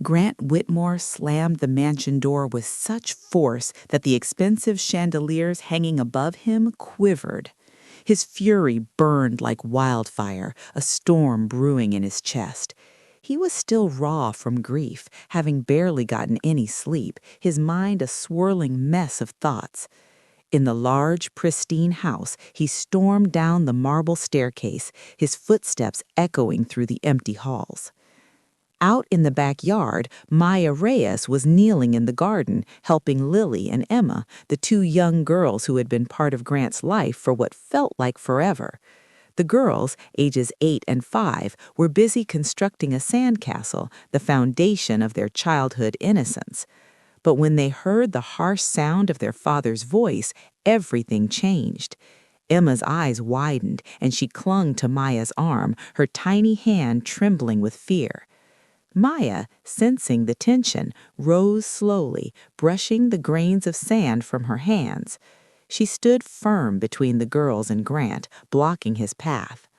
Grant Whitmore slammed the mansion door with such force that the expensive chandeliers hanging above him quivered. His fury burned like wildfire, a storm brewing in his chest. He was still raw from grief, having barely gotten any sleep, his mind a swirling mess of thoughts. In the large, pristine house, he stormed down the marble staircase, his footsteps echoing through the empty halls. Out in the backyard, Maya Reyes was kneeling in the garden, helping Lily and Emma, the two young girls who had been part of Grant's life for what felt like forever. The girls, ages 8 and 5, were busy constructing a sandcastle, the foundation of their childhood innocence. But when they heard the harsh sound of their father's voice, everything changed. Emma's eyes widened, and she clung to Maya's arm, her tiny hand trembling with fear. Maya, sensing the tension, rose slowly, brushing the grains of sand from her hands. She stood firm between the girls and Grant, blocking his path.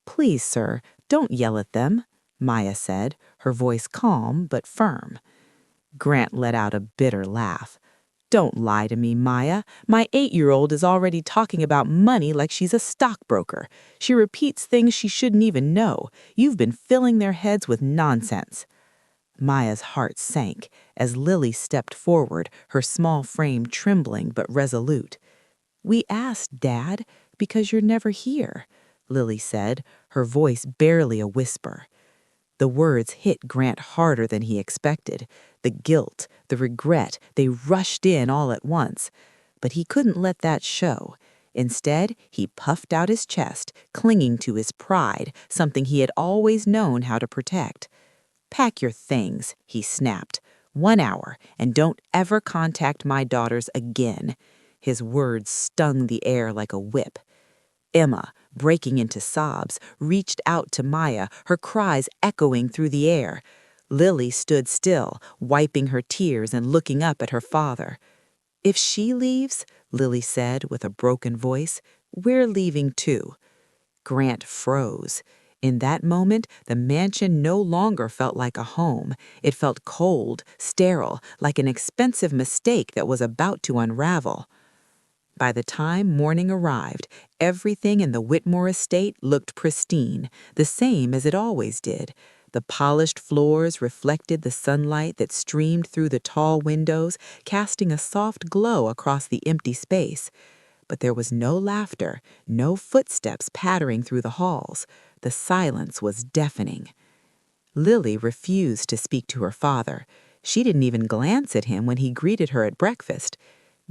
"Please, sir, don't yell at them," Maya said, her voice calm but firm. Grant let out a bitter laugh. "Don't lie to me, Maya. My 8-year-old is already talking about money like she's a stockbroker. She repeats things she shouldn't even know. You've been filling their heads with nonsense." Maya's heart sank as Lily stepped forward, her small frame trembling but resolute. "We asked, Dad, because you're never here," Lily said, her voice barely a whisper. The words hit Grant harder than he expected. The guilt, the regret, they rushed in all at once. But he couldn't let that show. Instead, he puffed out his chest, clinging to his pride, something he had always known how to protect. "Pack your things," he snapped. "1 hour, and don't ever contact my daughters again." His words stung the air like a whip. Emma, breaking into sobs, reached out to Maya, her cries echoing through the air. Lily stood still, wiping her tears and looking up at her father. "If she leaves," Lily said with a broken voice, "we're leaving too." Grant froze. In that moment, the mansion no longer felt like a home. It felt cold, sterile, like an expensive mistake that was about to unravel. By the time morning arrived, everything in the Whitmore estate looked pristine, the same as it always did. The polished floors reflected the sunlight that streamed through the tall windows, casting a soft glow across the empty space. But there was no laughter, no footsteps pattering through the halls. The silence was deafening. Lily refused to speak to her father. She didn't even glance at him when he greeted her at breakfast.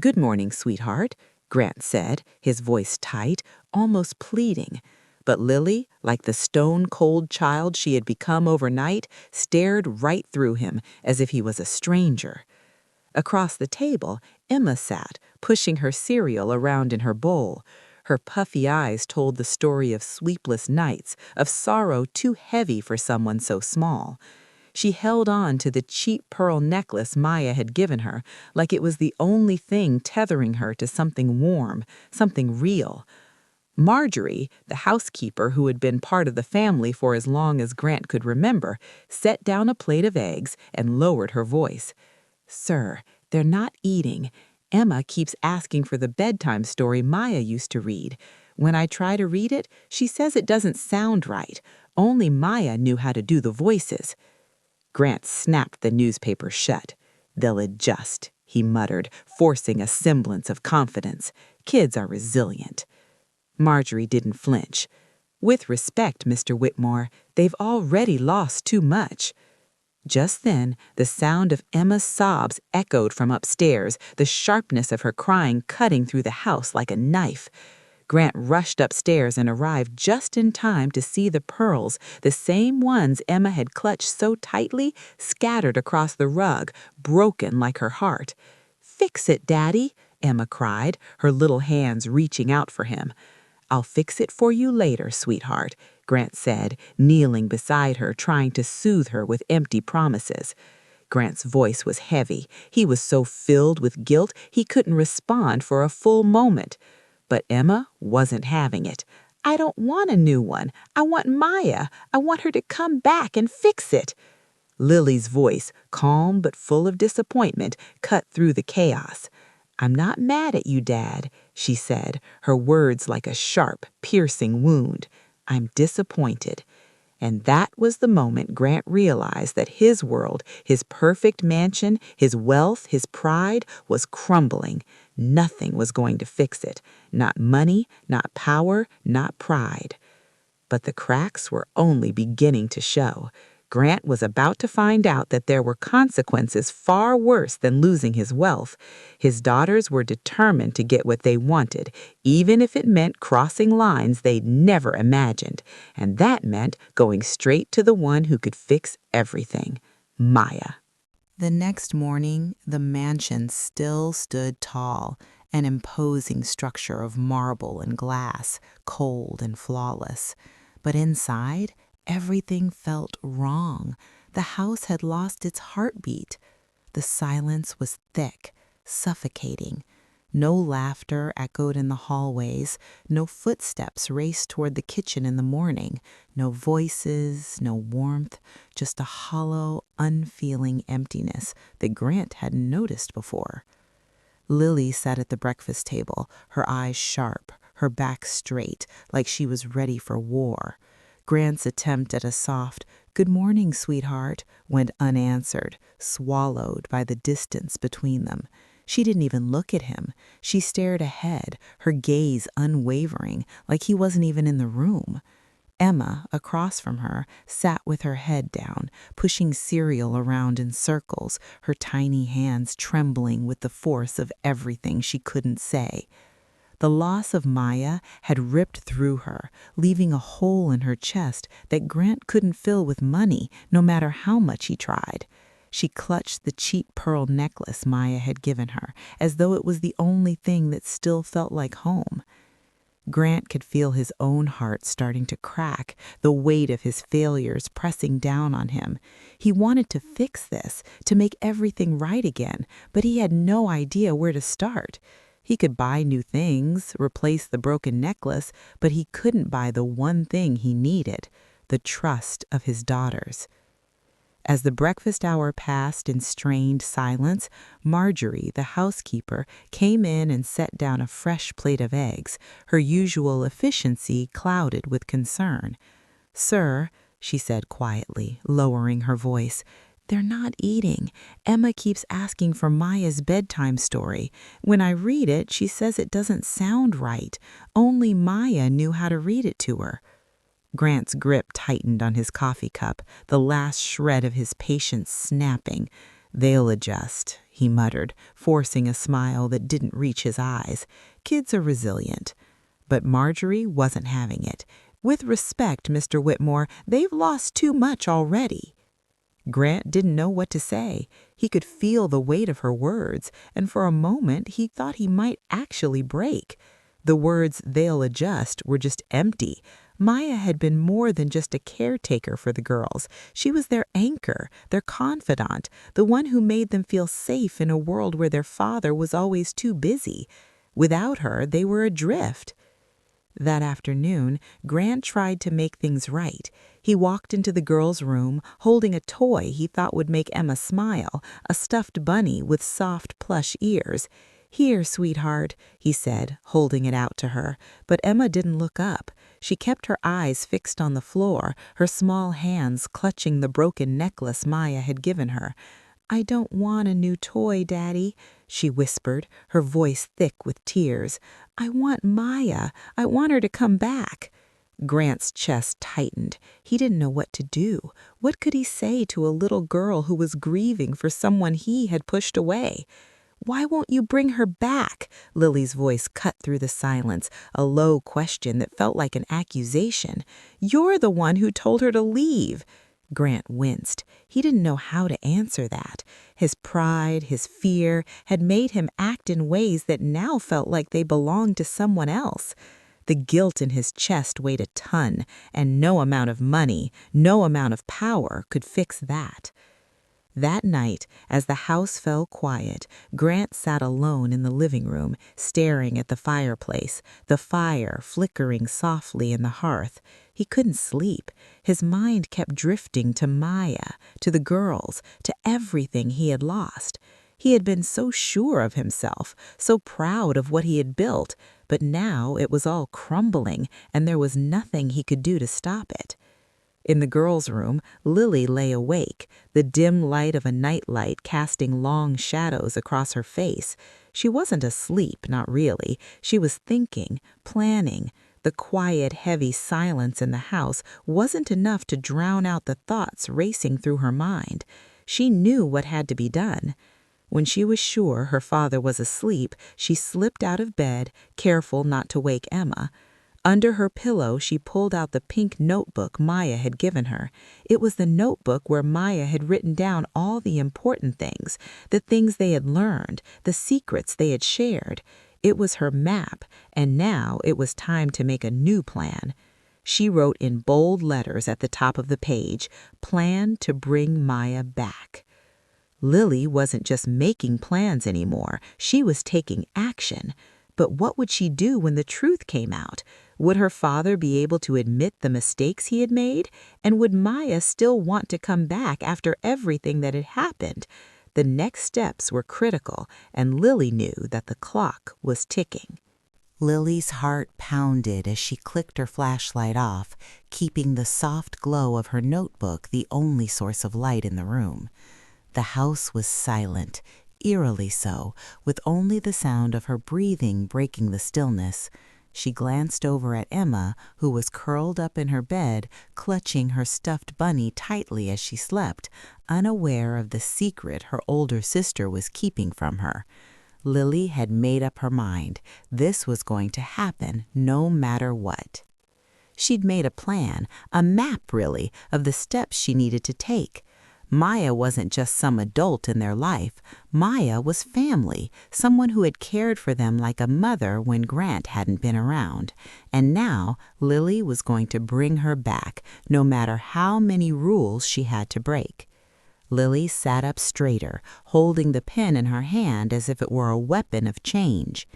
"Good morning, sweetheart," Grant said, his voice tight, almost pleading. But Lily, like the stone-cold child she had become overnight, stared right through him as if he was a stranger. Across the table, Emma sat, pushing her cereal around in her bowl. Her puffy eyes told the story of sleepless nights, of sorrow too heavy for someone so small. She held on to the cheap pearl necklace Maya had given her, like it was the only thing tethering her to something warm, something real. Marjorie, the housekeeper who had been part of the family for as long as Grant could remember, set down a plate of eggs and lowered her voice. "Sir, they're not eating. Emma keeps asking for the bedtime story Maya used to read. When I try to read it, she says it doesn't sound right. Only Maya knew how to do the voices." Grant snapped the newspaper shut. "They'll adjust," he muttered, forcing a semblance of confidence. "Kids are resilient." Marjorie didn't flinch. "With respect, Mr. Whitmore, they've already lost too much." Just then, the sound of Emma's sobs echoed from upstairs, the sharpness of her crying cutting through the house like a knife. Grant rushed upstairs and arrived just in time to see the pearls, the same ones Emma had clutched so tightly, scattered across the rug, broken like her heart. "Fix it, Daddy," Emma cried, her little hands reaching out for him. "I'll fix it for you later, sweetheart," Grant said, kneeling beside her, trying to soothe her with empty promises. Grant's voice was heavy. He was so filled with guilt he couldn't respond for a full moment. But Emma wasn't having it. "I don't want a new one. I want Maya. I want her to come back and fix it." Lily's voice, calm but full of disappointment, cut through the chaos. "I'm not mad at you, Dad," she said, her words like a sharp, piercing wound. "I'm disappointed." And that was the moment Grant realized that his world, his perfect mansion, his wealth, his pride, was crumbling. Nothing was going to fix it. Not money, not power, not pride. But the cracks were only beginning to show. Grant was about to find out that there were consequences far worse than losing his wealth. His daughters were determined to get what they wanted, even if it meant crossing lines they'd never imagined. And that meant going straight to the one who could fix everything, Maya. The next morning, the mansion still stood tall, an imposing structure of marble and glass, cold and flawless. But inside, everything felt wrong. The house had lost its heartbeat. The silence was thick, suffocating. No laughter echoed in the hallways. No footsteps raced toward the kitchen in the morning. No voices, no warmth, just a hollow, unfeeling emptiness that Grant hadn't noticed before. Lily sat at the breakfast table, her eyes sharp, her back straight, like she was ready for war. Grant's attempt at a soft, "Good morning, sweetheart," went unanswered, swallowed by the distance between them. She didn't even look at him. She stared ahead, her gaze unwavering, like he wasn't even in the room. Emma, across from her, sat with her head down, pushing cereal around in circles, her tiny hands trembling with the force of everything she couldn't say. The loss of Maya had ripped through her, leaving a hole in her chest that Grant couldn't fill with money, no matter how much he tried. She clutched the cheap pearl necklace Maya had given her, as though it was the only thing that still felt like home. Grant could feel his own heart starting to crack, the weight of his failures pressing down on him. He wanted to fix this, to make everything right again, but he had no idea where to start. He could buy new things, replace the broken necklace, but he couldn't buy the one thing he needed, the trust of his daughters. As the breakfast hour passed in strained silence, Marjorie, the housekeeper, came in and set down a fresh plate of eggs, her usual efficiency clouded with concern. "Sir," she said quietly, lowering her voice, "they're not eating. Emma keeps asking for Maya's bedtime story. When I read it, she says it doesn't sound right. Only Maya knew how to read it to her." Grant's grip tightened on his coffee cup, the last shred of his patience snapping. "They'll adjust," he muttered, forcing a smile that didn't reach his eyes. "Kids are resilient." But Marjorie wasn't having it. "With respect, Mr. Whitmore, they've lost too much already." Grant didn't know what to say. He could feel the weight of her words, and for a moment he thought he might actually break. The words "they'll adjust" were just empty. Maya had been more than just a caretaker for the girls. She was their anchor, their confidant, the one who made them feel safe in a world where their father was always too busy. Without her, they were adrift. That afternoon, Grant tried to make things right. He walked into the girls' room, holding a toy he thought would make Emma smile, a stuffed bunny with soft plush ears. "Here, sweetheart," he said, holding it out to her. But Emma didn't look up. She kept her eyes fixed on the floor, her small hands clutching the broken necklace Maya had given her. "I don't want a new toy, Daddy," she whispered, her voice thick with tears. "I want Maya. I want her to come back." Grant's chest tightened. He didn't know what to do. What could he say to a little girl who was grieving for someone he had pushed away? "Why won't you bring her back?" Lily's voice cut through the silence, a low question that felt like an accusation. "You're the one who told her to leave." Grant winced. He didn't know how to answer that. His pride, his fear, had made him act in ways that now felt like they belonged to someone else. The guilt in his chest weighed a ton, and no amount of money, no amount of power could fix that. That night, as the house fell quiet, Grant sat alone in the living room, staring at the fireplace, the fire flickering softly in the hearth. He couldn't sleep. His mind kept drifting to Maya, to the girls, to everything he had lost. He had been so sure of himself, so proud of what he had built, but now it was all crumbling, and there was nothing he could do to stop it. In the girls' room, Lily lay awake, the dim light of a nightlight casting long shadows across her face. She wasn't asleep, not really. She was thinking, planning. The quiet, heavy silence in the house wasn't enough to drown out the thoughts racing through her mind. She knew what had to be done. When she was sure her father was asleep, she slipped out of bed, careful not to wake Emma. Under her pillow, she pulled out the pink notebook Maya had given her. It was the notebook where Maya had written down all the important things, the things they had learned, the secrets they had shared. It was her map, and now it was time to make a new plan. She wrote in bold letters at the top of the page, "Plan to bring Maya back." Lily wasn't just making plans anymore. She was taking action. But what would she do when the truth came out? Would her father be able to admit the mistakes he had made? And would Maya still want to come back after everything that had happened? The next steps were critical, and Lily knew that the clock was ticking. Lily's heart pounded as she clicked her flashlight off, keeping the soft glow of her notebook the only source of light in the room. The house was silent, eerily so, with only the sound of her breathing breaking the stillness. She glanced over at Emma, who was curled up in her bed, clutching her stuffed bunny tightly as she slept, unaware of the secret her older sister was keeping from her. Lily had made up her mind. This was going to happen no matter what. She'd made a plan, a map really, of the steps she needed to take. Maya wasn't just some adult in their life. Maya was family, someone who had cared for them like a mother when Grant hadn't been around. And now Lily was going to bring her back, no matter how many rules she had to break. Lily sat up straighter, holding the pen in her hand as if it were a weapon of change.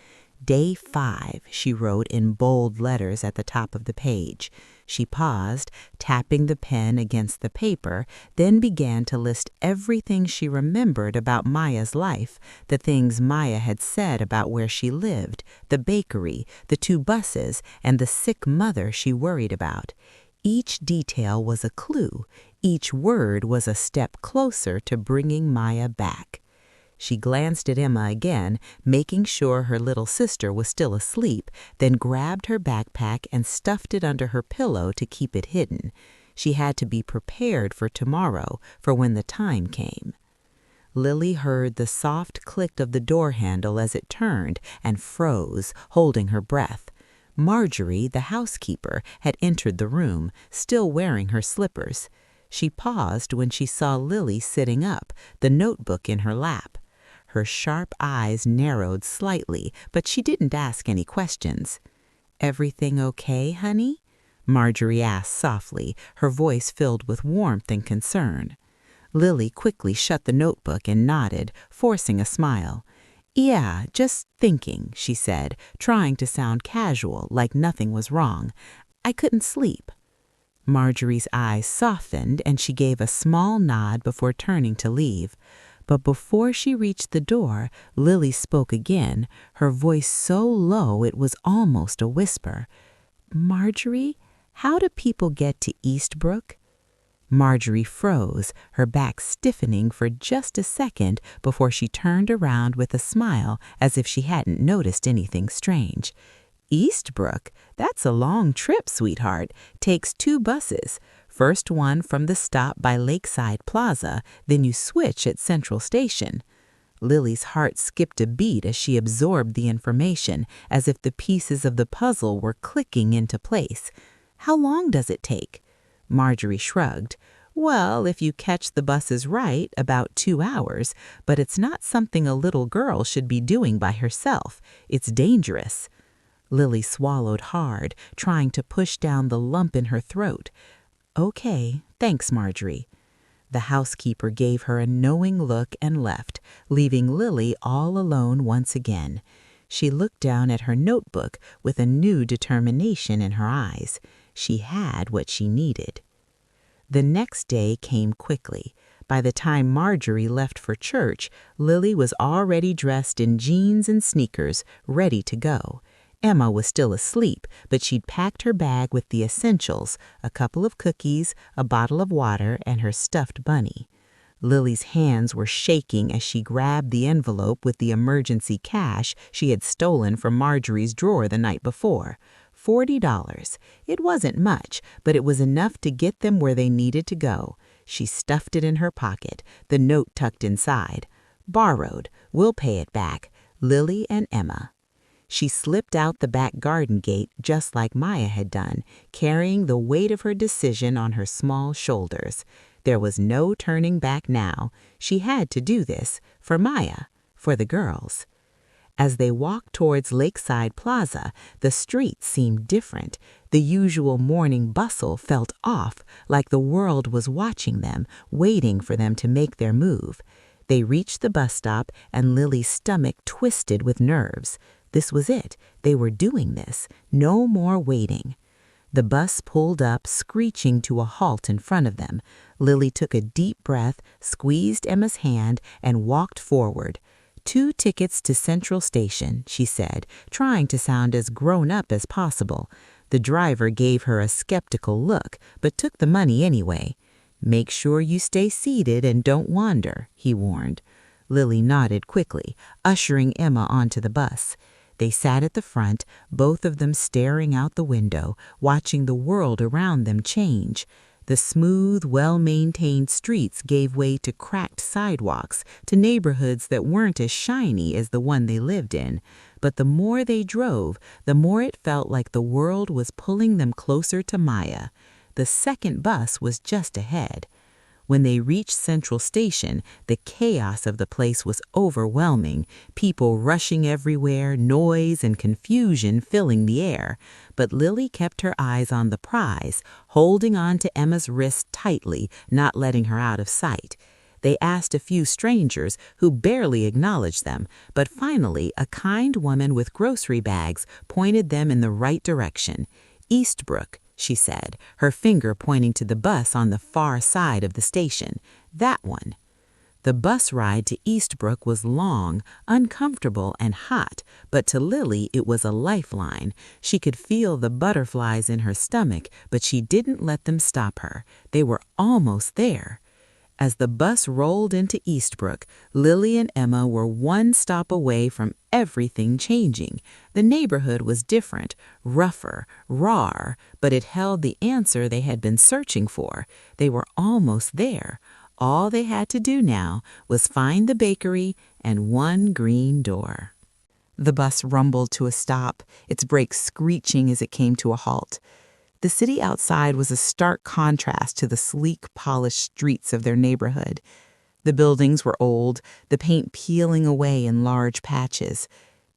Day 5, she wrote in bold letters at the top of the page. She paused, tapping the pen against the paper, then began to list everything she remembered about Maya's life, the things Maya had said about where she lived, the bakery, the 2 buses, and the sick mother she worried about. Each detail was a clue. Each word was a step closer to bringing Maya back. She glanced at Emma again, making sure her little sister was still asleep, then grabbed her backpack and stuffed it under her pillow to keep it hidden. She had to be prepared for tomorrow, for when the time came. Lily heard the soft click of the door handle as it turned and froze, holding her breath. Marjorie, the housekeeper, had entered the room, still wearing her slippers. She paused when she saw Lily sitting up, the notebook in her lap. Her sharp eyes narrowed slightly, but she didn't ask any questions. "Everything okay, honey?" Marjorie asked softly, her voice filled with warmth and concern. Lily quickly shut the notebook and nodded, forcing a smile. "Yeah, just thinking," she said, trying to sound casual, like nothing was wrong. "I couldn't sleep." Marjorie's eyes softened, and she gave a small nod before turning to leave. But before she reached the door, Lily spoke again, her voice so low it was almost a whisper. "Marjorie, how do people get to Eastbrook?" Marjorie froze, her back stiffening for just a second before she turned around with a smile as if she hadn't noticed anything strange. "Eastbrook? That's a long trip, sweetheart. Takes 2 buses. First one from the stop by Lakeside Plaza, then you switch at Central Station." Lily's heart skipped a beat as she absorbed the information, as if the pieces of the puzzle were clicking into place. "How long does it take?" Marjorie shrugged. "Well, if you catch the buses right, about 2 hours, but it's not something a little girl should be doing by herself. It's dangerous." Lily swallowed hard, trying to push down the lump in her throat. "Okay, thanks, Marjorie." The housekeeper gave her a knowing look and left, leaving Lily all alone once again. She looked down at her notebook with a new determination in her eyes. She had what she needed. The next day came quickly. By the time Marjorie left for church, Lily was already dressed in jeans and sneakers, ready to go. Emma was still asleep, but she'd packed her bag with the essentials, a couple of cookies, a bottle of water, and her stuffed bunny. Lily's hands were shaking as she grabbed the envelope with the emergency cash she had stolen from Marjorie's drawer the night before. $40. It wasn't much, but it was enough to get them where they needed to go. She stuffed it in her pocket, the note tucked inside. Borrowed. We'll pay it back. Lily and Emma. She slipped out the back garden gate just like Maya had done, carrying the weight of her decision on her small shoulders. There was no turning back now. She had to do this, for Maya, for the girls. As they walked towards Lakeside Plaza, the street seemed different. The usual morning bustle felt off, like the world was watching them, waiting for them to make their move. They reached the bus stop, and Lily's stomach twisted with nerves. This was it. They were doing this. No more waiting. The bus pulled up, screeching to a halt in front of them. Lily took a deep breath, squeezed Emma's hand, and walked forward. 2 tickets to Central Station, she said, trying to sound as grown-up as possible. The driver gave her a skeptical look, but took the money anyway. Make sure you stay seated and don't wander, he warned. Lily nodded quickly, ushering Emma onto the bus. They sat at the front, both of them staring out the window, watching the world around them change. The smooth, well-maintained streets gave way to cracked sidewalks, to neighborhoods that weren't as shiny as the one they lived in. But the more they drove, the more it felt like the world was pulling them closer to Maya. The second bus was just ahead. When they reached Central Station, the chaos of the place was overwhelming, people rushing everywhere, noise and confusion filling the air. But Lily kept her eyes on the prize, holding on to Emma's wrist tightly, not letting her out of sight. They asked a few strangers who barely acknowledged them, but finally a kind woman with grocery bags pointed them in the right direction. Eastbrook, she said, her finger pointing to the bus on the far side of the station. That one. The bus ride to Eastbrook was long, uncomfortable, and hot, but to Lily it was a lifeline. She could feel the butterflies in her stomach, but she didn't let them stop her. They were almost there. As the bus rolled into Eastbrook, Lily and Emma were one stop away from everything changing. The neighborhood was different, rougher, rawer, but it held the answer they had been searching for. They were almost there. All they had to do now was find the bakery and one green door. The bus rumbled to a stop, its brakes screeching as it came to a halt. The city outside was a stark contrast to the sleek, polished streets of their neighborhood. The buildings were old, the paint peeling away in large patches.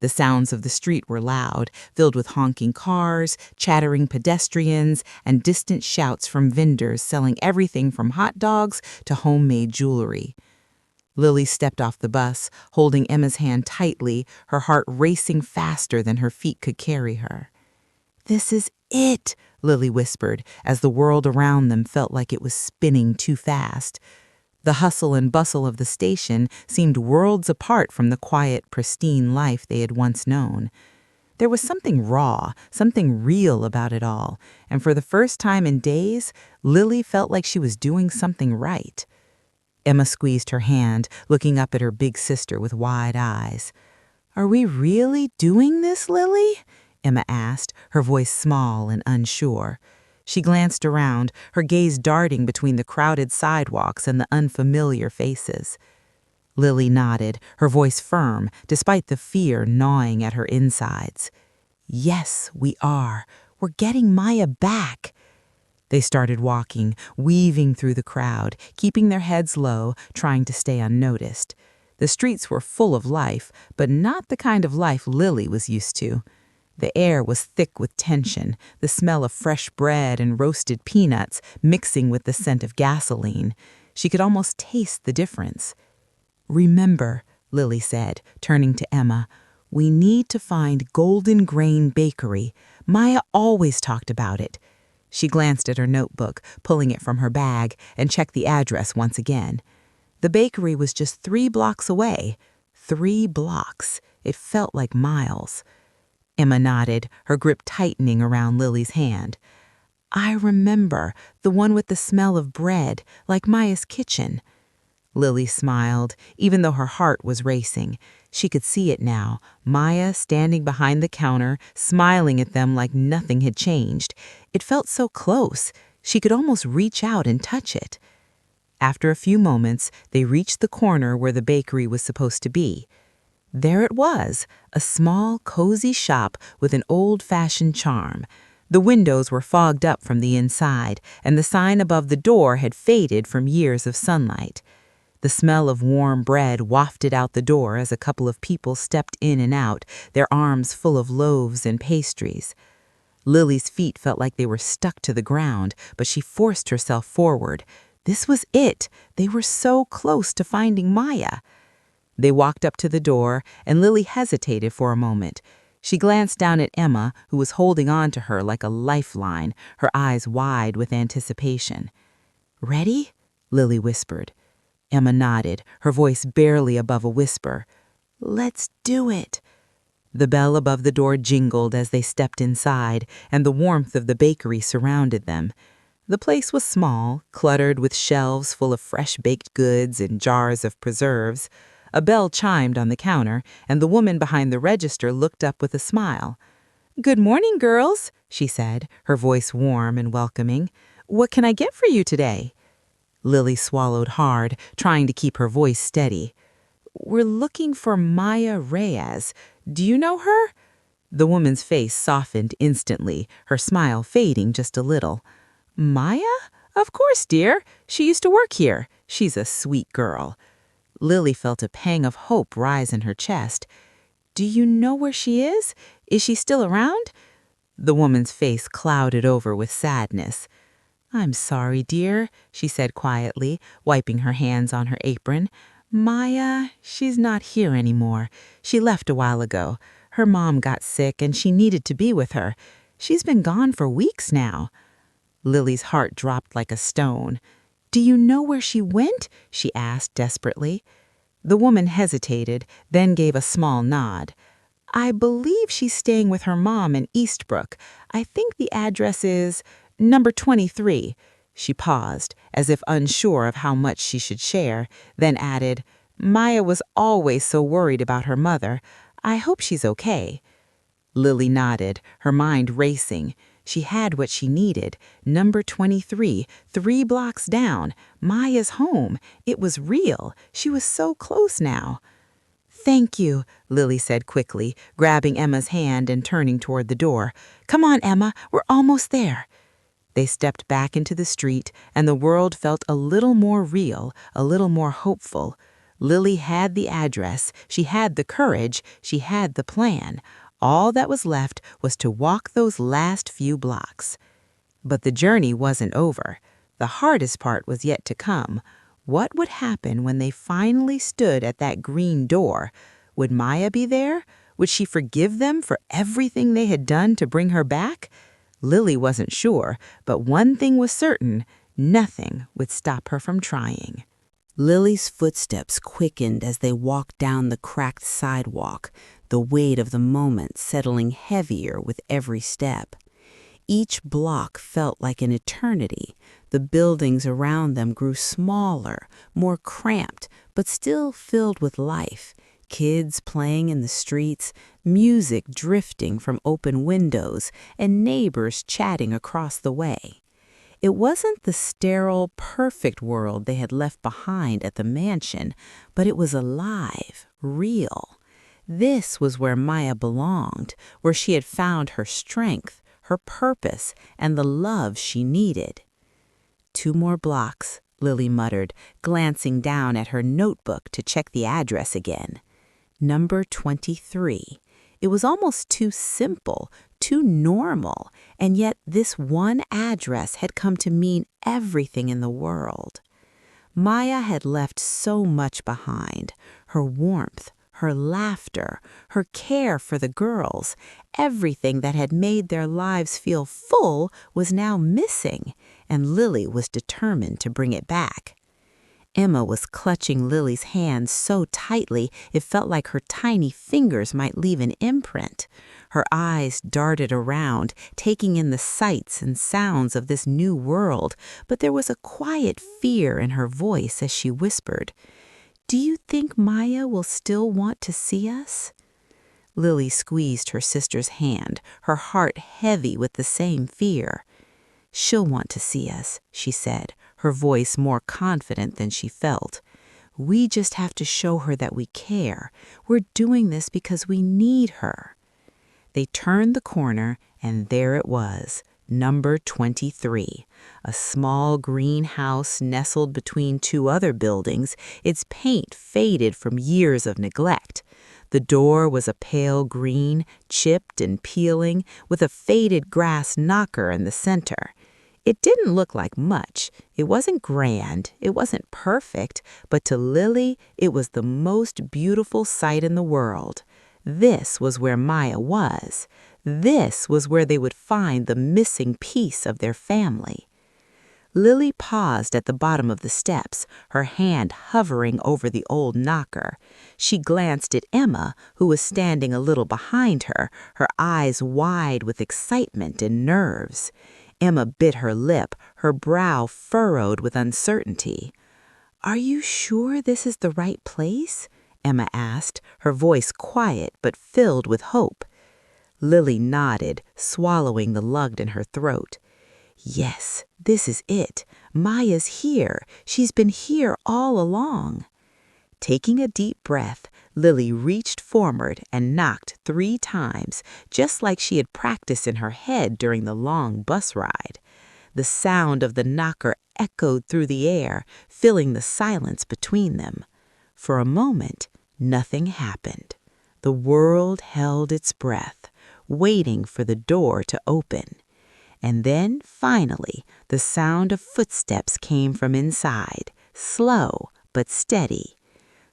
The sounds of the street were loud, filled with honking cars, chattering pedestrians, and distant shouts from vendors selling everything from hot dogs to homemade jewelry. Lily stepped off the bus, holding Emma's hand tightly, her heart racing faster than her feet could carry her. "This is it," Lily whispered, as the world around them felt like it was spinning too fast. The hustle and bustle of the station seemed worlds apart from the quiet, pristine life they had once known. There was something raw, something real about it all, and for the first time in days, Lily felt like she was doing something right. Emma squeezed her hand, looking up at her big sister with wide eyes. "Are we really doing this, Lily?" Emma asked, her voice small and unsure. She glanced around, her gaze darting between the crowded sidewalks and the unfamiliar faces. Lily nodded, her voice firm, despite the fear gnawing at her insides. "Yes, we are. We're getting Maya back." They started walking, weaving through the crowd, keeping their heads low, trying to stay unnoticed. The streets were full of life, but not the kind of life Lily was used to. The air was thick with tension, the smell of fresh bread and roasted peanuts mixing with the scent of gasoline. She could almost taste the difference. "Remember," Lily said, turning to Emma, "we need to find Golden Grain Bakery. Maya always talked about it." She glanced at her notebook, pulling it from her bag, and checked the address once again. The bakery was just 3 blocks away. 3 blocks. It felt like miles. Emma nodded, her grip tightening around Lily's hand. "I remember, the one with the smell of bread, like Maya's kitchen." Lily smiled, even though her heart was racing. She could see it now, Maya standing behind the counter, smiling at them like nothing had changed. It felt so close. She could almost reach out and touch it. After a few moments, they reached the corner where the bakery was supposed to be. There it was, a small, cozy shop with an old-fashioned charm. The windows were fogged up from the inside, and the sign above the door had faded from years of sunlight. The smell of warm bread wafted out the door as a couple of people stepped in and out, their arms full of loaves and pastries. Lily's feet felt like they were stuck to the ground, but she forced herself forward. This was it. They were so close to finding Maya. They walked up to the door, and Lily hesitated for a moment. She glanced down at Emma, who was holding on to her like a lifeline, her eyes wide with anticipation. "Ready?" Lily whispered. Emma nodded, her voice barely above a whisper. "Let's do it." The bell above the door jingled as they stepped inside, and the warmth of the bakery surrounded them. The place was small, cluttered with shelves full of fresh baked goods and jars of preserves. A bell chimed on the counter, and the woman behind the register looked up with a smile. "Good morning, girls," she said, her voice warm and welcoming. "What can I get for you today?" Lily swallowed hard, trying to keep her voice steady. "We're looking for Maya Reyes. Do you know her?" The woman's face softened instantly, her smile fading just a little. "Maya? Of course, dear. She used to work here. She's a sweet girl." Lily felt a pang of hope rise in her chest. "Do you know where she is? Is she still around?" The woman's face clouded over with sadness. "I'm sorry, dear," she said quietly, wiping her hands on her apron. "Maya, she's not here anymore. She left a while ago. Her mom got sick and she needed to be with her. She's been gone for weeks now." Lily's heart dropped like a stone. "Do you know where she went?" she asked desperately. The woman hesitated, then gave a small nod. "I believe she's staying with her mom in Eastbrook. I think the address is number 23. She paused, as if unsure of how much she should share, then added, "Maya was always so worried about her mother. I hope she's okay." Lily nodded, her mind racing. She had what she needed. Number 23, 3 blocks down. Maya's home. It was real. She was so close now. "Thank you," Lily said quickly, grabbing Emma's hand and turning toward the door. "Come on, Emma, we're almost there." They stepped back into the street, and the world felt a little more real, a little more hopeful. Lily had the address, she had the courage, she had the plan. All that was left was to walk those last few blocks. But the journey wasn't over. The hardest part was yet to come. What would happen when they finally stood at that green door? Would Maya be there? Would she forgive them for everything they had done to bring her back? Lily wasn't sure, but one thing was certain: nothing would stop her from trying. Lily's footsteps quickened as they walked down the cracked sidewalk, the weight of the moment settling heavier with every step. Each block felt like an eternity. The buildings around them grew smaller, more cramped, but still filled with life. Kids playing in the streets, music drifting from open windows, and neighbors chatting across the way. It wasn't the sterile, perfect world they had left behind at the mansion, but it was alive, real. This was where Maya belonged, where she had found her strength, her purpose, and the love she needed. 2 more blocks, Lily muttered, glancing down at her notebook to check the address again. Number 23. It was almost too simple, too normal, and yet this one address had come to mean everything in the world. Maya had left so much behind: her warmth, her laughter, her care for the girls. Everything that had made their lives feel full was now missing, and Lily was determined to bring it back. Emma was clutching Lily's hand so tightly it felt like her tiny fingers might leave an imprint. Her eyes darted around, taking in the sights and sounds of this new world, but there was a quiet fear in her voice as she whispered, "Do you think Maya will still want to see us?" Lily squeezed her sister's hand, her heart heavy with the same fear. "She'll want to see us," she said, her voice more confident than she felt. "We just have to show her that we care. We're doing this because we need her." They turned the corner, and there it was, number 23, a small green house nestled between two other buildings, its paint faded from years of neglect. The door was a pale green, chipped and peeling, with a faded grass knocker in the center. It didn't look like much. It wasn't grand, it wasn't perfect, but to Lily, it was the most beautiful sight in the world. This was where Maya was. This was where they would find the missing piece of their family. Lily paused at the bottom of the steps, her hand hovering over the old knocker. She glanced at Emma, who was standing a little behind her, her eyes wide with excitement and nerves. Emma bit her lip, her brow furrowed with uncertainty. "Are you sure this is the right place?" Emma asked, her voice quiet but filled with hope. Lily nodded, swallowing the lug in her throat. "Yes, this is it. Maya's here. She's been here all along." Taking a deep breath, Lily reached forward and knocked 3 times, just like she had practiced in her head during the long bus ride. The sound of the knocker echoed through the air, filling the silence between them. For a moment, nothing happened. The world held its breath, waiting for the door to open. And then, finally, the sound of footsteps came from inside, slow but steady.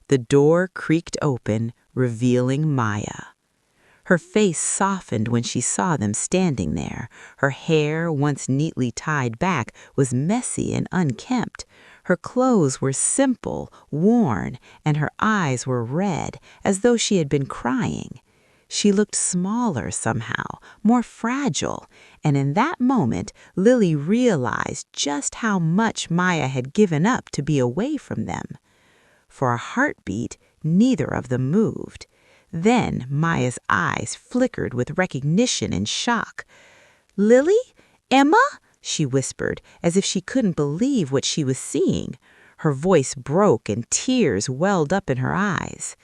The door creaked open, revealing Maya. Her face softened when she saw them standing there. Her hair, once neatly tied back, was messy and unkempt. Her clothes were simple, worn, and her eyes were red, as though she had been crying. She looked smaller somehow, more fragile, and in that moment, Lily realized just how much Maya had given up to be away from them. For a heartbeat, neither of them moved. Then Maya's eyes flickered with recognition and shock. "Lily? Emma?" she whispered, as if she couldn't believe what she was seeing. Her voice broke and tears welled up in her eyes.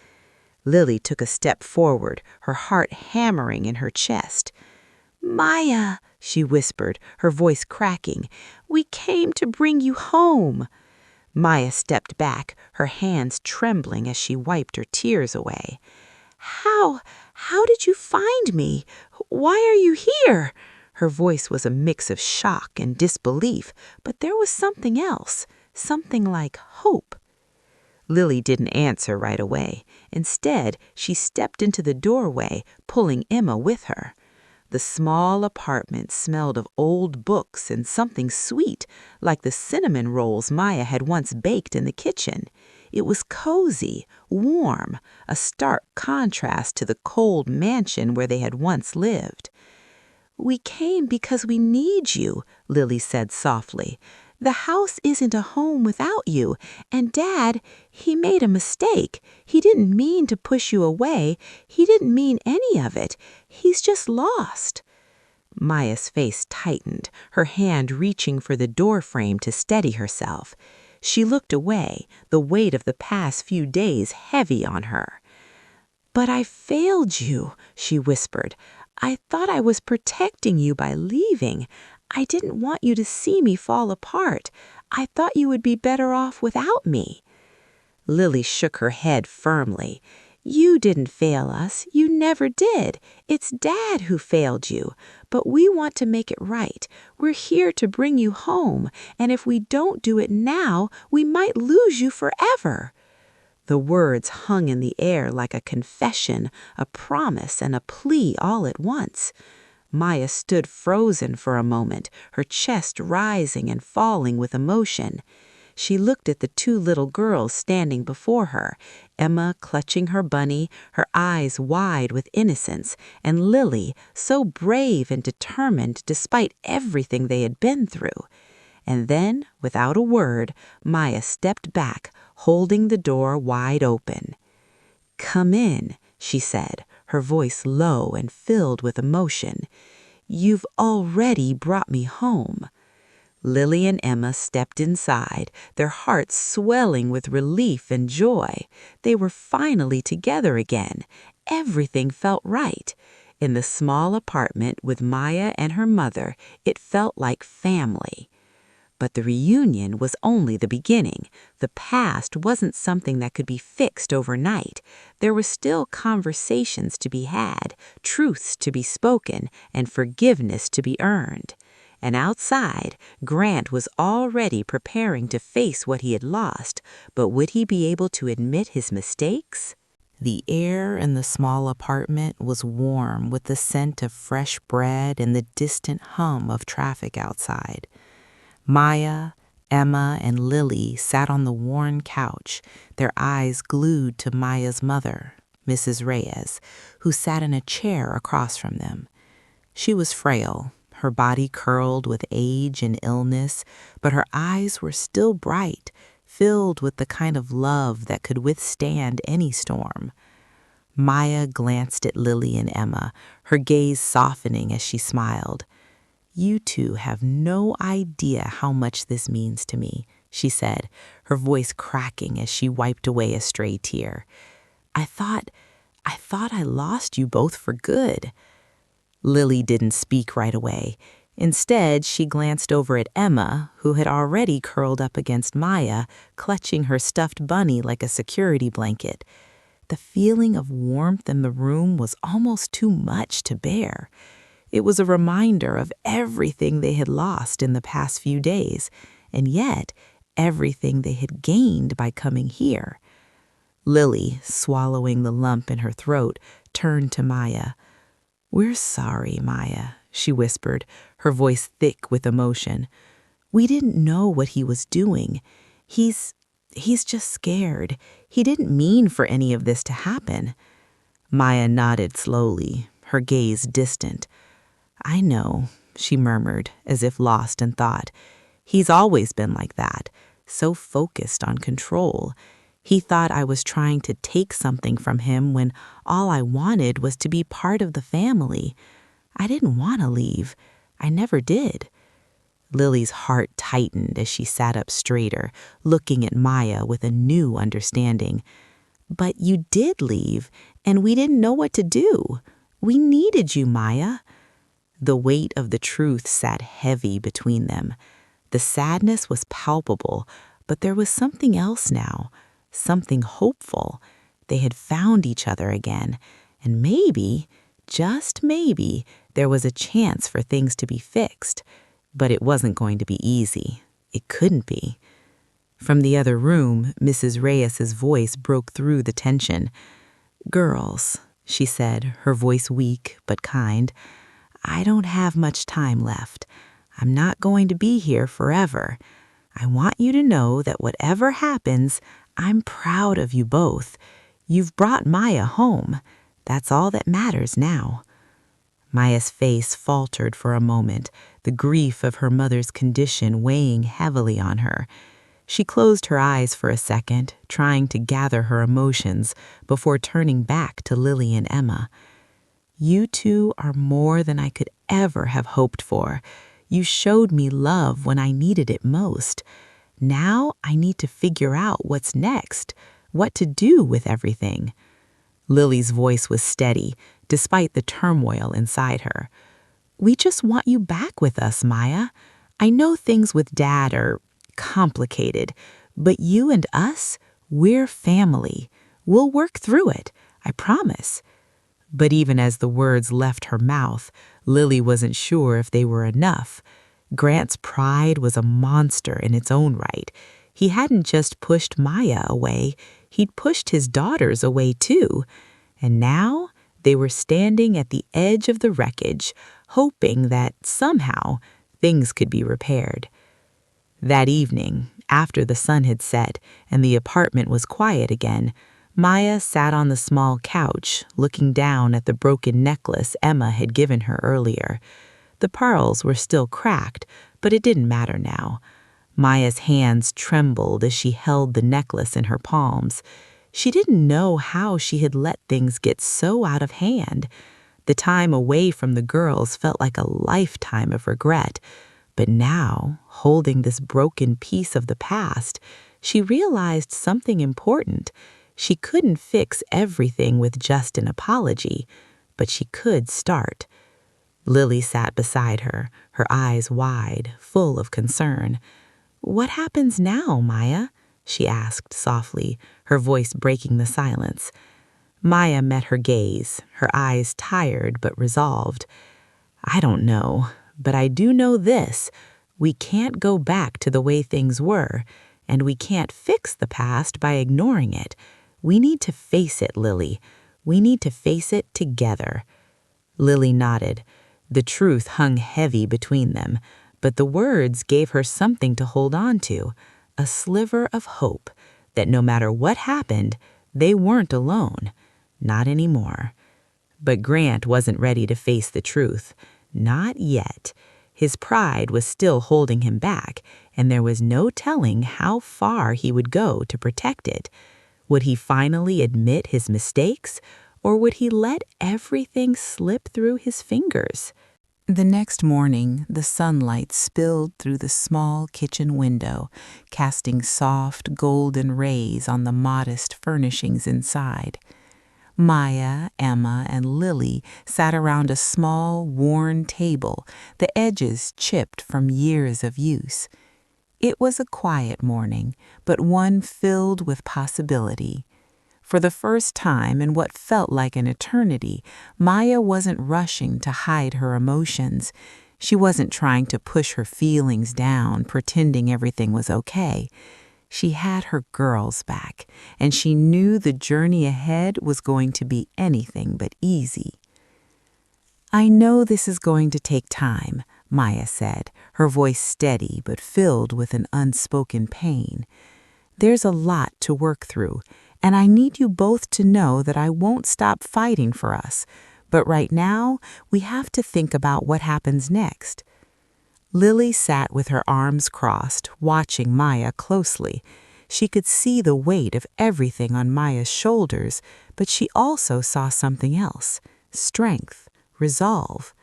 Lily took a step forward, her heart hammering in her chest. "Maya," she whispered, her voice cracking, "we came to bring you home." Maya stepped back, her hands trembling as she wiped her tears away. How did you find me? Why are you here?" Her voice was a mix of shock and disbelief, but there was something else, something like hope. Lily didn't answer right away. Instead, she stepped into the doorway, pulling Emma with her. The small apartment smelled of old books and something sweet, like the cinnamon rolls Maya had once baked in the kitchen. It was cozy, warm, a stark contrast to the cold mansion where they had once lived. "We came because we need you," Lily said softly. "The house isn't a home without you, and Dad, he made a mistake. He didn't mean to push you away. He didn't mean any of it. He's just lost." Maya's face tightened, her hand reaching for the door frame to steady herself. She looked away, the weight of the past few days heavy on her. "But I failed you," she whispered. "I thought I was protecting you by leaving. I didn't want you to see me fall apart. I thought you would be better off without me." Lily shook her head firmly. You didn't fail us. You never did. It's Dad who failed you. But we want to make it right. We're here to bring you home, and if we don't do it now, we might lose you forever." The words hung in the air like a confession, a promise, and a plea all at once. Maya stood frozen for a moment, her chest rising and falling with emotion. She looked at the two little girls standing before her, Emma clutching her bunny, her eyes wide with innocence, and Lily so brave and determined despite everything they had been through. And then, without a word, Maya stepped back, holding the door wide open. "Come in," she said, her voice low and filled with emotion. "You've already brought me home." Lily and Emma stepped inside, their hearts swelling with relief and joy. They were finally together again. Everything felt right. In the small apartment with Maya and her mother, it felt like family. But the reunion was only the beginning. The past wasn't something that could be fixed overnight. There were still conversations to be had, truths to be spoken, and forgiveness to be earned. And outside, Grant was already preparing to face what he had lost, but would he be able to admit his mistakes? The air in the small apartment was warm with the scent of fresh bread and the distant hum of traffic outside. Maya, Emma, and Lily sat on the worn couch, their eyes glued to Maya's mother, Mrs. Reyes, who sat in a chair across from them. She was frail, her body curled with age and illness, but her eyes were still bright, filled with the kind of love that could withstand any storm. Maya glanced at Lily and Emma, her gaze softening as she smiled. "You two have no idea how much this means to me," she said, her voice cracking as she wiped away a stray tear. I thought I lost you both for good." Lily didn't speak right away. Instead, she glanced over at Emma, who had already curled up against Maya, clutching her stuffed bunny like a security blanket. The feeling of warmth in the room was almost too much to bear. It was a reminder of everything they had lost in the past few days, and yet everything they had gained by coming here. Lily, swallowing the lump in her throat, turned to Maya. "We're sorry, Maya," she whispered, her voice thick with emotion. "We didn't know what he was doing. He's just scared. He didn't mean for any of this to happen." Maya nodded slowly, her gaze distant. "I know," she murmured, as if lost in thought. "He's always been like that, so focused on control. He thought I was trying to take something from him when all I wanted was to be part of the family. I didn't want to leave. I never did." Lily's heart tightened as she sat up straighter, looking at Maya with a new understanding. "But you did leave, and we didn't know what to do. We needed you, Maya." The weight of the truth sat heavy between them. The sadness was palpable, but there was something else now, something hopeful. They had found each other again, and maybe, just maybe, there was a chance for things to be fixed. But it wasn't going to be easy. It couldn't be. From the other room, Mrs. Reyes's voice broke through the tension. "Girls," she said, her voice weak but kind, "I don't have much time left. I'm not going to be here forever. I want you to know that whatever happens, I'm proud of you both. You've brought Maya home. That's all that matters now." Maya's face faltered for a moment, the grief of her mother's condition weighing heavily on her. She closed her eyes for a second, trying to gather her emotions before turning back to Lily and Emma. "You two are more than I could ever have hoped for. You showed me love when I needed it most. Now I need to figure out what's next, what to do with everything." Lily's voice was steady, despite the turmoil inside her. "We just want you back with us, Maya. I know things with Dad are complicated, but you and us, we're family. We'll work through it. I promise." But even as the words left her mouth, Lily wasn't sure if they were enough. Grant's pride was a monster in its own right. He hadn't just pushed Maya away, he'd pushed his daughters away too. And now they were standing at the edge of the wreckage, hoping that somehow things could be repaired. That evening, after the sun had set and the apartment was quiet again, Maya sat on the small couch, looking down at the broken necklace Emma had given her earlier. The pearls were still cracked, but it didn't matter now. Maya's hands trembled as she held the necklace in her palms. She didn't know how she had let things get so out of hand. The time away from the girls felt like a lifetime of regret. But now, holding this broken piece of the past, she realized something important. She couldn't fix everything with just an apology, but she could start. Lily sat beside her, her eyes wide, full of concern. "What happens now, Maya?" she asked softly, her voice breaking the silence. Maya met her gaze, her eyes tired but resolved. "I don't know, but I do know this. We can't go back to the way things were, and we can't fix the past by ignoring it. We need to face it, Lily. We need to face it together." Lily nodded. The truth hung heavy between them, but the words gave her something to hold on to, a sliver of hope that no matter what happened, they weren't alone. Not anymore. But Grant wasn't ready to face the truth. Not yet. His pride was still holding him back, and there was no telling how far he would go to protect it. Would he finally admit his mistakes, or would he let everything slip through his fingers? The next morning, the sunlight spilled through the small kitchen window, casting soft, golden rays on the modest furnishings inside. Maya, Emma, and Lily sat around a small, worn table, the edges chipped from years of use. It was a quiet morning, but one filled with possibility. For the first time in what felt like an eternity, Maya wasn't rushing to hide her emotions. She wasn't trying to push her feelings down, pretending everything was okay. She had her girls back, and she knew the journey ahead was going to be anything but easy. "I know this is going to take time," Maya said, her voice steady but filled with an unspoken pain. "There's a lot to work through, and I need you both to know that I won't stop fighting for us. But right now, we have to think about what happens next." Lily sat with her arms crossed, watching Maya closely. She could see the weight of everything on Maya's shoulders, but she also saw something else: strength, resolve.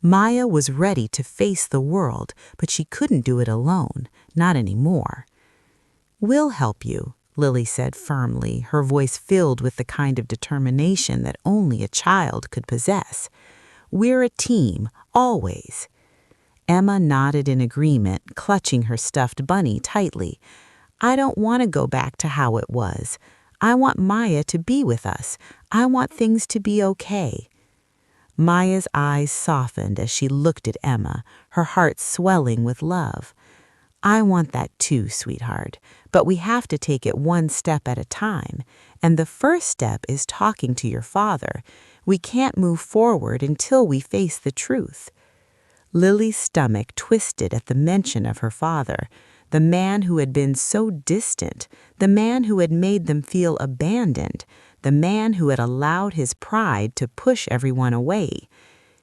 Maya was ready to face the world, but she couldn't do it alone, not anymore. "We'll help you," Lily said firmly, her voice filled with the kind of determination that only a child could possess. "We're a team, always." Emma nodded in agreement, clutching her stuffed bunny tightly. "I don't want to go back to how it was. I want Maya to be with us. I want things to be okay." Maya's eyes softened as she looked at Emma, her heart swelling with love. "I want that too, sweetheart, but we have to take it one step at a time. And the first step is talking to your father. We can't move forward until we face the truth." Lily's stomach twisted at the mention of her father, the man who had been so distant, the man who had made them feel abandoned, the man who had allowed his pride to push everyone away.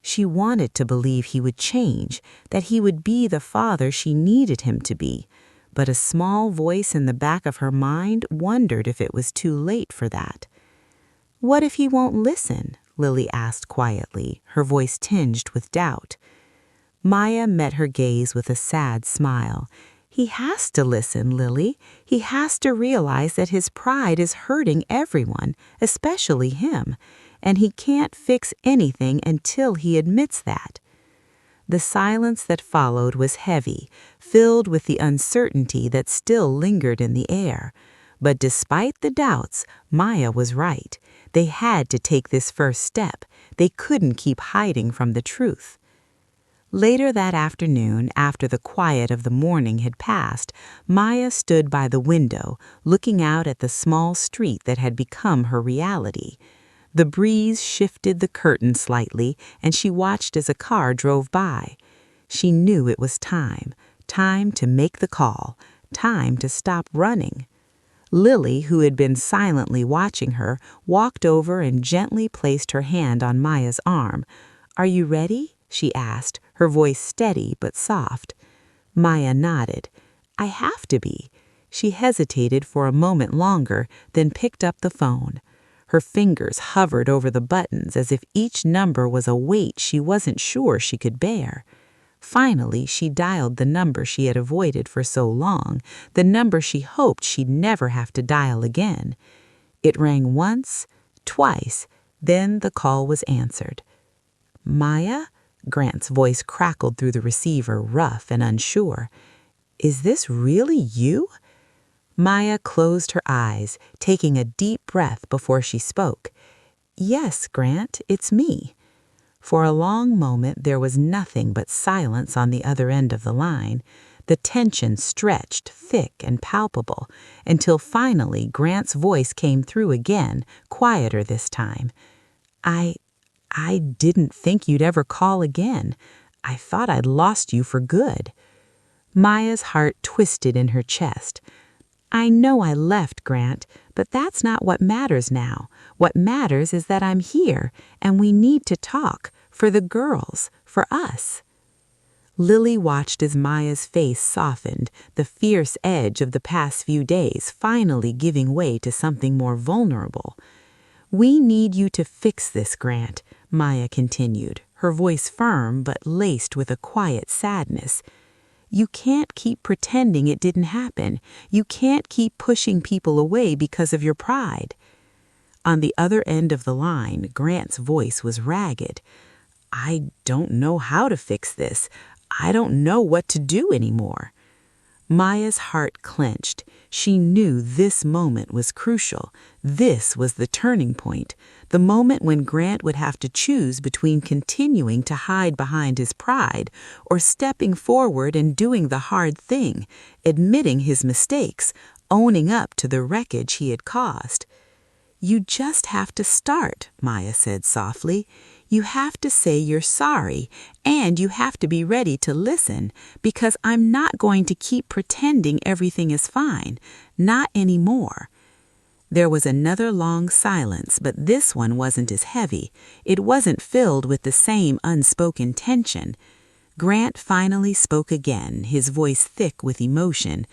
She wanted to believe he would change, that he would be the father she needed him to be, but a small voice in the back of her mind wondered if it was too late for that. "What if he won't listen?" Lily asked quietly, her voice tinged with doubt. Maya met her gaze with a sad smile. "He has to listen, Lily. He has to realize that his pride is hurting everyone, especially him, and he can't fix anything until he admits that." The silence that followed was heavy, filled with the uncertainty that still lingered in the air. But despite the doubts, Maya was right. They had to take this first step. They couldn't keep hiding from the truth. Later that afternoon, after the quiet of the morning had passed, Maya stood by the window, looking out at the small street that had become her reality. The breeze shifted the curtain slightly, and she watched as a car drove by. She knew it was time to make the call, time to stop running. Lily, who had been silently watching her, walked over and gently placed her hand on Maya's arm. "Are you ready?" she asked, her voice steady but soft. Maya nodded. "I have to be." She hesitated for a moment longer, then picked up the phone. Her fingers hovered over the buttons as if each number was a weight she wasn't sure she could bear. Finally, she dialed the number she had avoided for so long, the number she hoped she'd never have to dial again. It rang once, twice, then the call was answered. "Maya?" Grant's voice crackled through the receiver, rough and unsure. "Is this really you?" Maya closed her eyes, taking a deep breath before she spoke. "Yes, Grant, it's me." For a long moment there was nothing but silence on the other end of the line. The tension stretched, thick and palpable, until finally Grant's voice came through again, quieter this time. I didn't think you'd ever call again. I thought I'd lost you for good." Maya's heart twisted in her chest. "I know I left, Grant, but that's not what matters now. What matters is that I'm here, and we need to talk, for the girls, for us." Lily watched as Maya's face softened, the fierce edge of the past few days finally giving way to something more vulnerable. "We need you to fix this, Grant," Maya continued, her voice firm but laced with a quiet sadness. "You can't keep pretending it didn't happen. You can't keep pushing people away because of your pride." On the other end of the line, Grant's voice was ragged. "I don't know how to fix this. I don't know what to do anymore." Maya's heart clenched. She knew this moment was crucial. This was the turning point, the moment when Grant would have to choose between continuing to hide behind his pride or stepping forward and doing the hard thing, admitting his mistakes, owning up to the wreckage he had caused. "You just have to start," Maya said softly. "You have to say you're sorry, and you have to be ready to listen, because I'm not going to keep pretending everything is fine. Not anymore." There was another long silence, but this one wasn't as heavy. It wasn't filled with the same unspoken tension. Grant finally spoke again, his voice thick with emotion.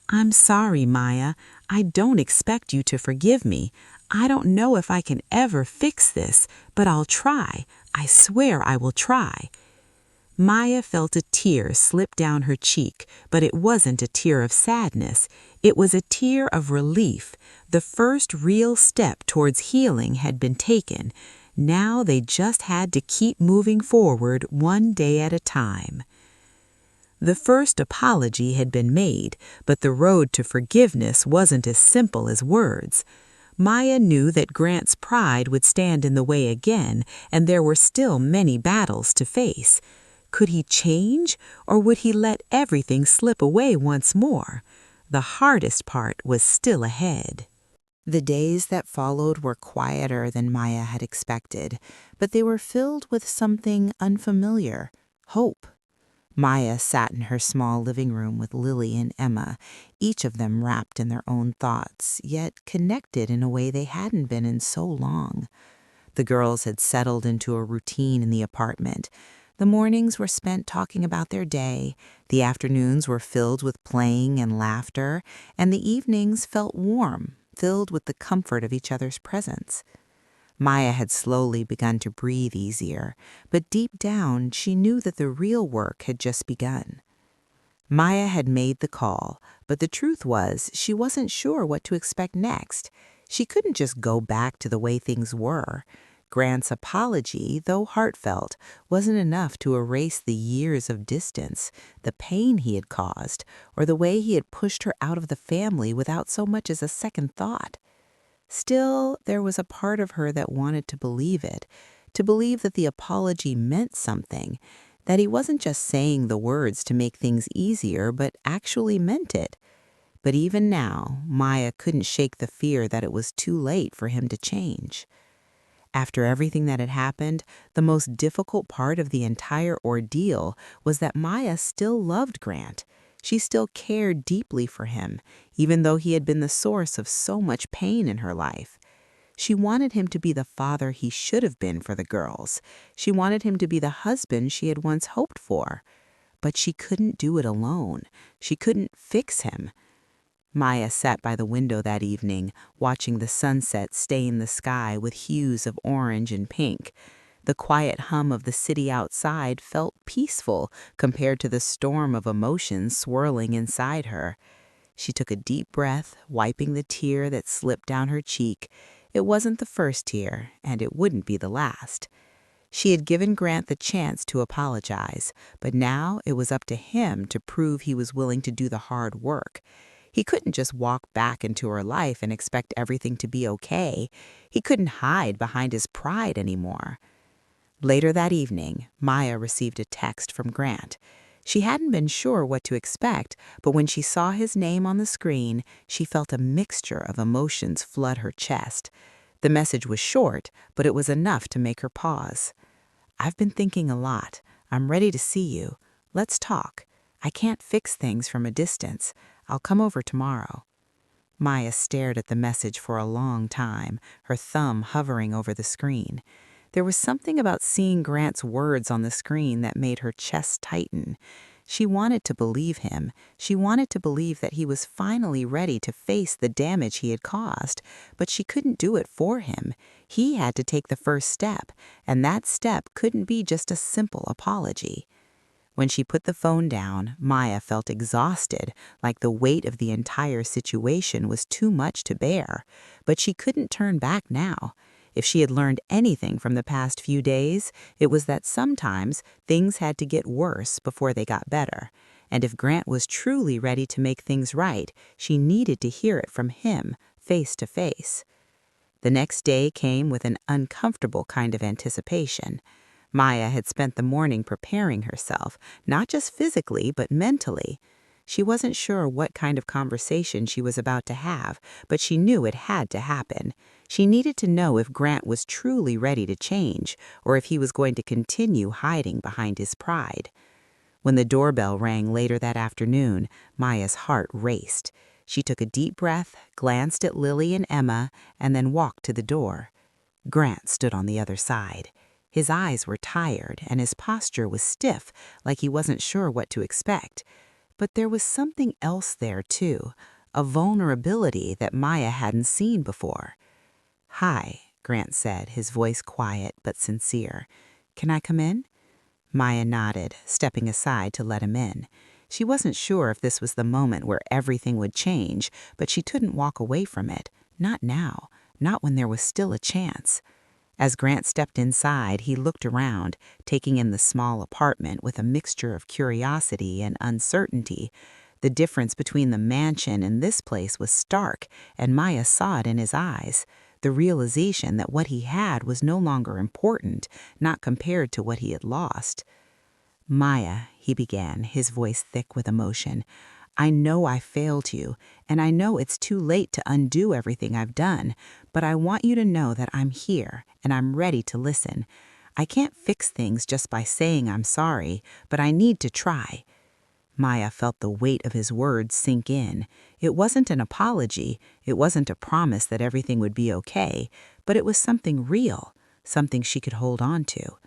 "I'm sorry, Maya. I don't expect you to forgive me. I don't know if I can ever fix this, but I'll try. I swear I will try." Maya felt a tear slip down her cheek, but it wasn't a tear of sadness. It was a tear of relief. The first real step towards healing had been taken. Now they just had to keep moving forward one day at a time. The first apology had been made, but the road to forgiveness wasn't as simple as words. Maya knew that Grant's pride would stand in the way again, and there were still many battles to face. Could he change, or would he let everything slip away once more? The hardest part was still ahead. The days that followed were quieter than Maya had expected, but they were filled with something unfamiliar: hope. Maya sat in her small living room with Lily and Emma, each of them wrapped in their own thoughts, yet connected in a way they hadn't been in so long. The girls had settled into a routine in the apartment. The mornings were spent talking about their day, the afternoons were filled with playing and laughter, and the evenings felt warm, filled with the comfort of each other's presence. Maya had slowly begun to breathe easier, but deep down she knew that the real work had just begun. Maya had made the call, but the truth was she wasn't sure what to expect next. She couldn't just go back to the way things were. Grant's apology, though heartfelt, wasn't enough to erase the years of distance, the pain he had caused, or the way he had pushed her out of the family without so much as a second thought. Still, there was a part of her that wanted to believe it, to believe that the apology meant something, that he wasn't just saying the words to make things easier, but actually meant it. But even now, Maya couldn't shake the fear that it was too late for him to change. After everything that had happened, the most difficult part of the entire ordeal was that Maya still loved Grant. She still cared deeply for him, even though he had been the source of so much pain in her life. She wanted him to be the father he should have been for the girls. She wanted him to be the husband she had once hoped for. But she couldn't do it alone. She couldn't fix him. Maya sat by the window that evening, watching the sunset stain the sky with hues of orange and pink. The quiet hum of the city outside felt peaceful compared to the storm of emotions swirling inside her. She took a deep breath, wiping the tear that slipped down her cheek. It wasn't the first tear, and it wouldn't be the last. She had given Grant the chance to apologize, but now it was up to him to prove he was willing to do the hard work. He couldn't just walk back into her life and expect everything to be okay. He couldn't hide behind his pride anymore. Later that evening, Maya received a text from Grant. She hadn't been sure what to expect, but when she saw his name on the screen, she felt a mixture of emotions flood her chest. The message was short, but it was enough to make her pause. "I've been thinking a lot. I'm ready to see you. Let's talk. I can't fix things from a distance. I'll come over tomorrow." Maya stared at the message for a long time, her thumb hovering over the screen. There was something about seeing Grant's words on the screen that made her chest tighten. She wanted to believe him. She wanted to believe that he was finally ready to face the damage he had caused, but she couldn't do it for him. He had to take the first step, and that step couldn't be just a simple apology. When she put the phone down, Maya felt exhausted, like the weight of the entire situation was too much to bear. But she couldn't turn back now. If she had learned anything from the past few days, it was that sometimes things had to get worse before they got better. And if Grant was truly ready to make things right, she needed to hear it from him, face to face. The next day came with an uncomfortable kind of anticipation. Maya had spent the morning preparing herself, not just physically, but mentally. She wasn't sure what kind of conversation she was about to have, but she knew it had to happen. She needed to know if Grant was truly ready to change, or if he was going to continue hiding behind his pride. When the doorbell rang later that afternoon, Maya's heart raced. She took a deep breath, glanced at Lily and Emma, and then walked to the door. Grant stood on the other side. His eyes were tired, and his posture was stiff, like he wasn't sure what to expect. But there was something else there, too, a vulnerability that Maya hadn't seen before. "Hi," Grant said, his voice quiet but sincere. "Can I come in?" Maya nodded, stepping aside to let him in. She wasn't sure if this was the moment where everything would change, but she couldn't walk away from it. Not now, not when there was still a chance. As Grant stepped inside, he looked around, taking in the small apartment with a mixture of curiosity and uncertainty. The difference between the mansion and this place was stark, and Maya saw it in his eyes. The realization that what he had was no longer important, not compared to what he had lost. "Maya," he began, his voice thick with emotion, "I know I failed you, and I know it's too late to undo everything I've done, but I want you to know that I'm here, and I'm ready to listen. I can't fix things just by saying I'm sorry, but I need to try." Maya felt the weight of his words sink in. It wasn't an apology, it wasn't a promise that everything would be okay, but it was something real, something she could hold on to.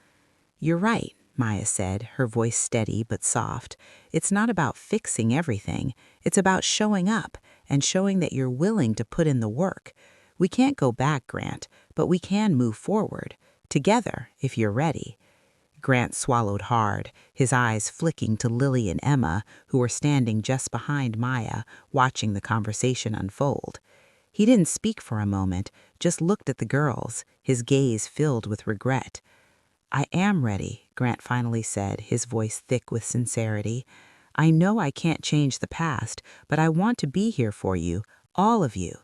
"You're right," Maya said, her voice steady but soft. "It's not about fixing everything. It's about showing up and showing that you're willing to put in the work. We can't go back, Grant, but we can move forward. Together, if you're ready." Grant swallowed hard, his eyes flicking to Lily and Emma, who were standing just behind Maya, watching the conversation unfold. He didn't speak for a moment, just looked at the girls, his gaze filled with regret. "I am ready," Grant finally said, his voice thick with sincerity. "I know I can't change the past, but I want to be here for you, all of you."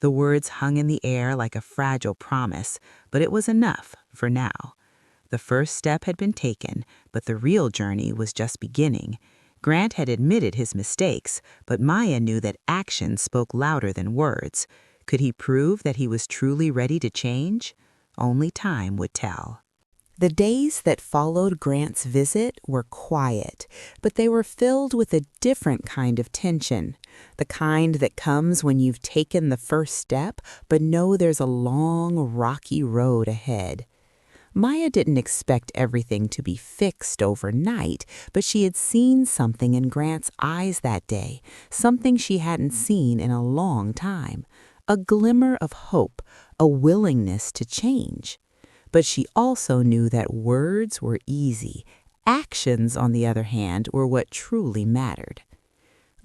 The words hung in the air like a fragile promise, but it was enough for now. The first step had been taken, but the real journey was just beginning. Grant had admitted his mistakes, but Maya knew that action spoke louder than words. Could he prove that he was truly ready to change? Only time would tell. The days that followed Grant's visit were quiet, but they were filled with a different kind of tension, the kind that comes when you've taken the first step but know there's a long, rocky road ahead. Maya didn't expect everything to be fixed overnight, but she had seen something in Grant's eyes that day, something she hadn't seen in a long time, a glimmer of hope, a willingness to change. But she also knew that words were easy. Actions, on the other hand, were what truly mattered.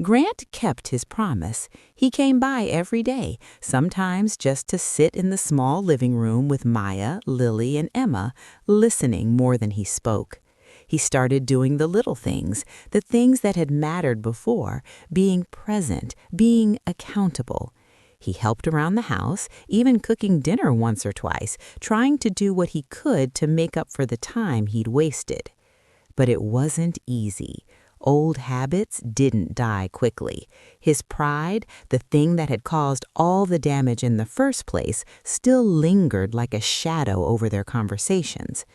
Grant kept his promise. He came by every day, sometimes just to sit in the small living room with Maya, Lily, and Emma, listening more than he spoke. He started doing the little things, the things that had mattered before, being present, being accountable. He helped around the house, even cooking dinner once or twice, trying to do what he could to make up for the time he'd wasted. But it wasn't easy. Old habits didn't die quickly. His pride, the thing that had caused all the damage in the first place, still lingered like a shadow over their conversations.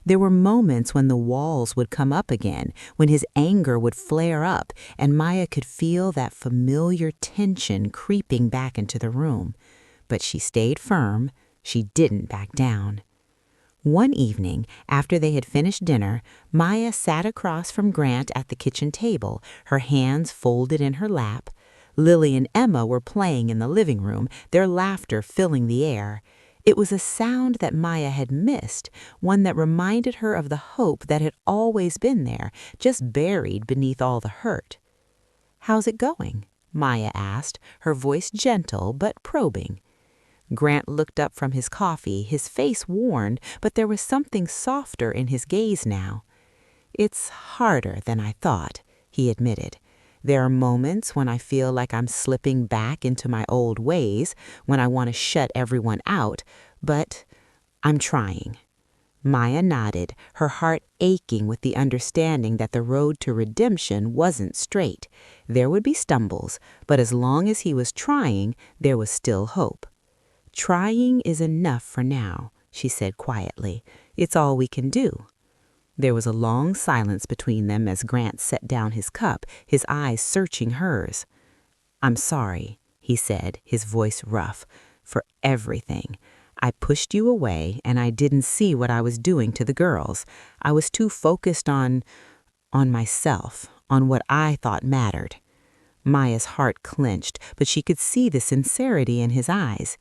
There were moments when the walls would come up again, when his anger would flare up, and Maya could feel that familiar tension creeping back into the room. But she stayed firm. She didn't back down. One evening, after they had finished dinner, Maya sat across from Grant at the kitchen table, her hands folded in her lap. Lily and Emma were playing in the living room, their laughter filling the air. It was a sound that Maya had missed, one that reminded her of the hope that had always been there, just buried beneath all the hurt. "How's it going?" Maya asked, her voice gentle but probing. Grant looked up from his coffee, his face worn, but there was something softer in his gaze now. "It's harder than I thought," he admitted. "There are moments when I feel like I'm slipping back into my old ways, when I want to shut everyone out, but I'm trying." Maya nodded, her heart aching with the understanding that the road to redemption wasn't straight. There would be stumbles, but as long as he was trying, there was still hope. "Trying is enough for now," she said quietly. "It's all we can do." There was a long silence between them as Grant set down his cup, his eyes searching hers. "I'm sorry," he said, his voice rough, "for everything. I pushed you away, and I didn't see what I was doing to the girls. I was too focused on myself, on what I thought mattered." Maya's heart clenched, but she could see the sincerity in his eyes.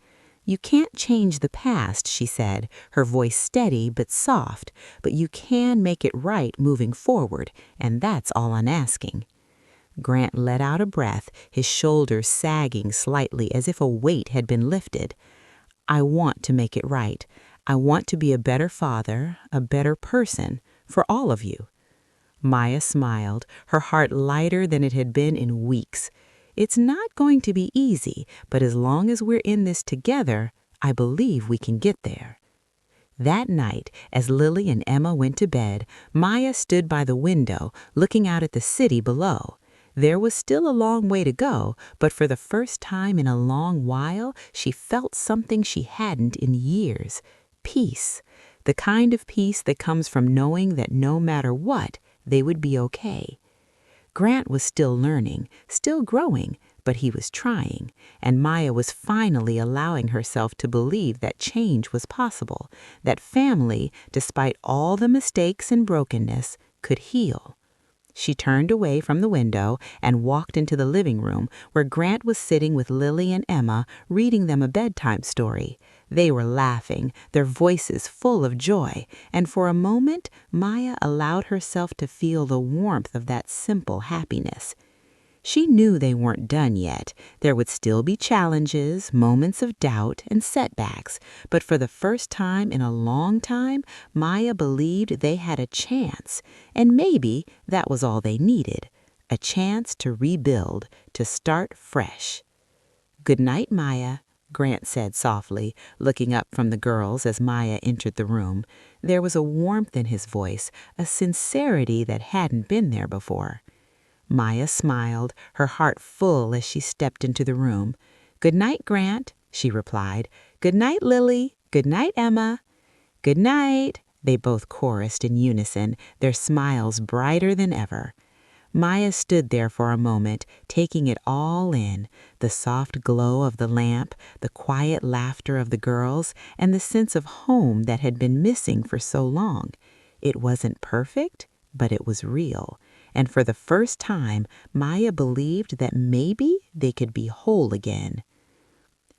"You can't change the past," she said, her voice steady but soft, "but you can make it right moving forward, and that's all I'm asking." Grant let out a breath, his shoulders sagging slightly as if a weight had been lifted. "I want to make it right. I want to be a better father, a better person, for all of you." Maya smiled, her heart lighter than it had been in weeks. "It's not going to be easy, but as long as we're in this together, I believe we can get there." That night, as Lily and Emma went to bed, Maya stood by the window, looking out at the city below. There was still a long way to go, but for the first time in a long while, she felt something she hadn't in years: peace. The kind of peace that comes from knowing that no matter what, they would be okay. Grant was still learning, still growing, but he was trying, and Maya was finally allowing herself to believe that change was possible, that family, despite all the mistakes and brokenness, could heal. She turned away from the window and walked into the living room, where Grant was sitting with Lily and Emma, reading them a bedtime story. They were laughing, their voices full of joy, and for a moment Maya allowed herself to feel the warmth of that simple happiness. She knew they weren't done yet. There would still be challenges, moments of doubt, and setbacks. But for the first time in a long time, Maya believed they had a chance. And maybe that was all they needed. A chance to rebuild, to start fresh. "Good night, Maya," Grant said softly, looking up from the girls as Maya entered the room. There was a warmth in his voice, a sincerity that hadn't been there before. Maya smiled, her heart full as she stepped into the room. "Good night, Grant," she replied. "Good night, Lily. Good night, Emma." "Good night," they both chorused in unison, their smiles brighter than ever. Maya stood there for a moment, taking it all in, the soft glow of the lamp, the quiet laughter of the girls, and the sense of home that had been missing for so long. It wasn't perfect, but it was real. And for the first time, Maya believed that maybe they could be whole again.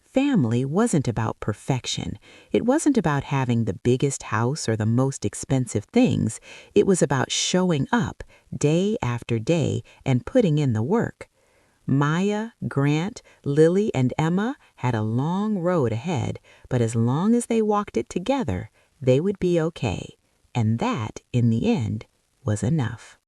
Family wasn't about perfection. It wasn't about having the biggest house or the most expensive things. It was about showing up day after day and putting in the work. Maya, Grant, Lily, and Emma had a long road ahead, but as long as they walked it together, they would be okay. And that, in the end, was enough.